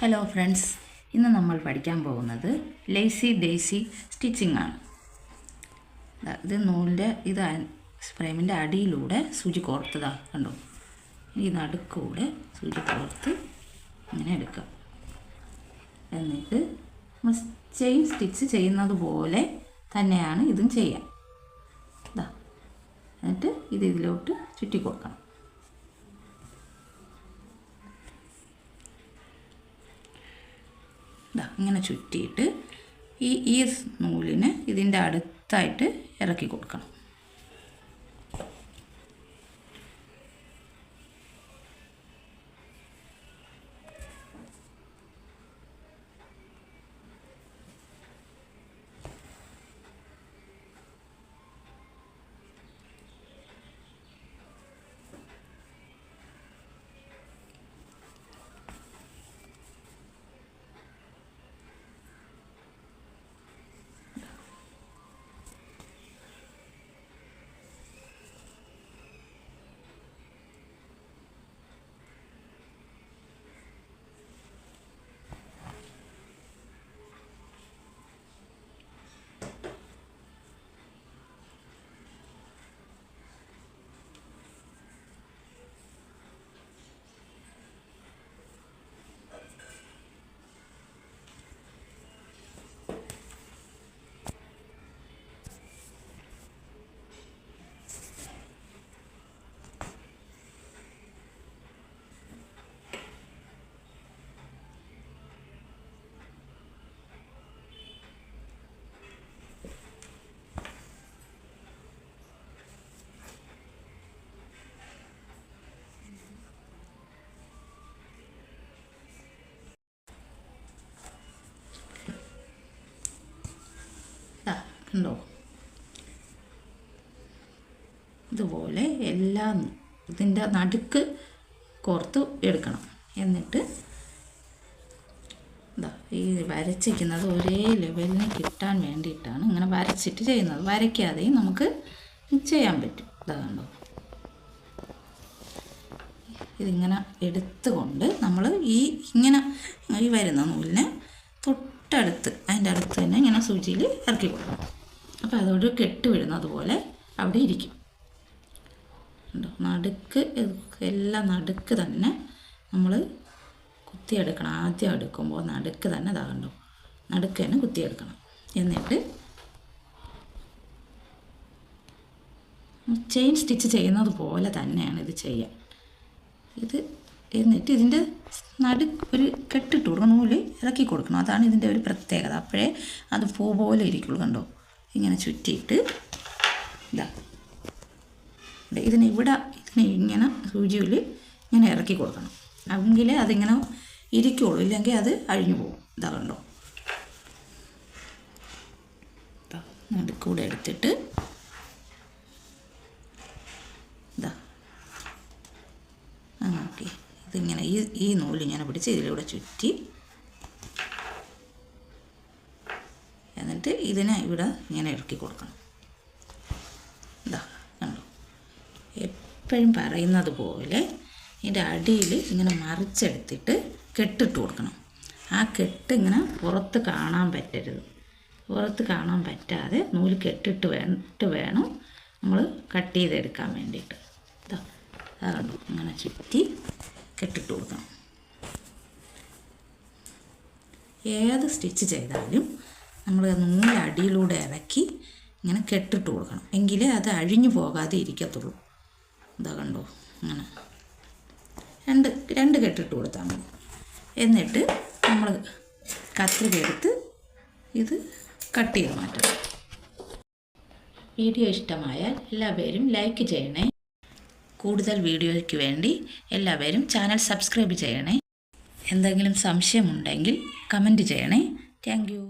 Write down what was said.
Hello friends, ഇന്ന് നമ്മൾ പഠിക്കാൻ പോകുന്നത് ലേസി ഡേസി സ്റ്റിച്ചിങ് ആണ്. ഇത് നൂലിൻ്റെ ഫ്രെയിമിൻ്റെ അടിയിലൂടെ സൂചി കോർത്തതാ കണ്ടോ. ഈ നടുക്കൂടെ സൂചി കോർത്ത് ഇങ്ങനെ എടുക്കാം. എന്നിട്ട് നമ്മൾ ചെയിൻ സ്റ്റിച്ച് ചെയ്യുന്നത് പോലെ തന്നെയാണ് ഇതും ചെയ്യാം. എന്നിട്ട് ഇതിലോട്ട് ചുറ്റി കൊടുക്കണം. ഇങ്ങനെ ചുറ്റിയിട്ട് ഈ നൂലിന് ഇതിൻ്റെ അടുത്തായിട്ട് ഇറക്കി കൊടുക്കണം. ഉണ്ടോ? ഇതുപോലെ എല്ലാം ഇതിൻ്റെ നടുക്ക് കോർത്ത് എടുക്കണം. എന്നിട്ട് ഈ വരച്ചിരിക്കുന്നത് ഒരേ ലെവലിന് കിട്ടാൻ വേണ്ടിയിട്ടാണ് ഇങ്ങനെ വരച്ചിട്ട് ചെയ്യുന്നത്. വരയ്ക്കാതെയും നമുക്ക് ചെയ്യാൻ പറ്റും. കണ്ടോ, ഇതിങ്ങനെ എടുത്തുകൊണ്ട് നമ്മൾ ഇങ്ങനെ ഈ വരുന്ന നൂലിനെ തൊട്ടടുത്ത് അതിൻ്റെ അടുത്ത് തന്നെ ഇങ്ങനെ സൂചിയിൽ ഇറക്കി കൊടുക്കണം. അപ്പോൾ അതോട് കെട്ട് വിടുന്നത് പോലെ അവിടെ ഇരിക്കും. ഉണ്ടോ? നടുക്ക് എല്ലാം നടുക്ക് തന്നെ നമ്മൾ കുത്തിയെടുക്കണം. ആദ്യം എടുക്കുമ്പോൾ നടുക്ക് തന്നെ കണ്ടോ, നടുക്ക് തന്നെ കുത്തിയെടുക്കണം. എന്നിട്ട് ചെയിൻ സ്റ്റിച്ച് ചെയ്യുന്നത് പോലെ തന്നെയാണ് ഇത് ചെയ്യാൻ. എന്നിട്ട് ഇതിൻ്റെ ഒരു കെട്ടിട്ട് കൊടുക്കണം, നൂല് ഇറക്കി കൊടുക്കണം. അതാണ് ഇതിൻ്റെ ഒരു പ്രത്യേകത. അപ്പോഴേ അത് പൂ പോലെ ഇരിക്കുള്ളൂ. കണ്ടോ, ഇങ്ങനെ ചുറ്റിയിട്ട് ഇതിനെ ഇങ്ങനെ സൂചിയിൽ ഇങ്ങനെ ഇറക്കി കൊടുക്കണം. എങ്കിലേ അതിങ്ങനെ ഇരിക്കുള്ളൂ, ഇല്ലെങ്കിൽ അത് അഴിഞ്ഞു പോകും. കണ്ടോ, നടുക്കൂടെ എടുത്തിട്ട് ഓക്കെ, ഇതിങ്ങനെ ഈ നൂലിങ്ങനെ പിടിച്ച് ഇതിലൂടെ ചുറ്റി എന്നിട്ട് ഇതിനെ ഇവിടെ ഇങ്ങനെ ഇറക്കി കൊടുക്കണം. കണ്ടോ, എപ്പോഴും പറയുന്നത് പോലെ ഇതിൻ്റെ അടിയിൽ ഇങ്ങനെ മറിച്ചെടുത്തിട്ട് കെട്ടിട്ട് കൊടുക്കണം. ആ കെട്ട് ഇങ്ങനെ പുറത്ത് കാണാൻ പറ്റരുത്. പുറത്ത് കാണാൻ പറ്റാതെ നൂല് കെട്ടിട്ട് വേണം നമ്മൾ കട്ട് ചെയ്തെടുക്കാൻ വേണ്ടിയിട്ട്. കണ്ടോ, ഇങ്ങനെ ചുറ്റി കെട്ടിട്ട് കൊടുക്കണം. ഏത് സ്റ്റിച്ച് ചെയ്താലും നമ്മൾ നൂല് അടിയിലൂടെ ഇറക്കി ഇങ്ങനെ കെട്ടിട്ട് കൊടുക്കണം. എങ്കിലേ അത് അഴിഞ്ഞു പോകാതെ ഇരിക്കത്തുള്ളൂ. കണ്ടോ, അങ്ങനെ രണ്ട് കെട്ടിട്ട് കൊടുത്താൽ മതി. എന്നിട്ട് നമ്മൾ കത്രിക എടുത്ത് ഇത് കട്ട് ചെയ്ത് മാറ്റണം. വീഡിയോ ഇഷ്ടമായാൽ എല്ലാവരും ലൈക്ക് ചെയ്യണേ. കൂടുതൽ വീഡിയോയ്ക്ക് വേണ്ടി എല്ലാവരും ചാനൽ സബ്സ്ക്രൈബ് ചെയ്യണേ. എന്തെങ്കിലും സംശയമുണ്ടെങ്കിൽ കമൻറ്റ് ചെയ്യണേ. Thank you.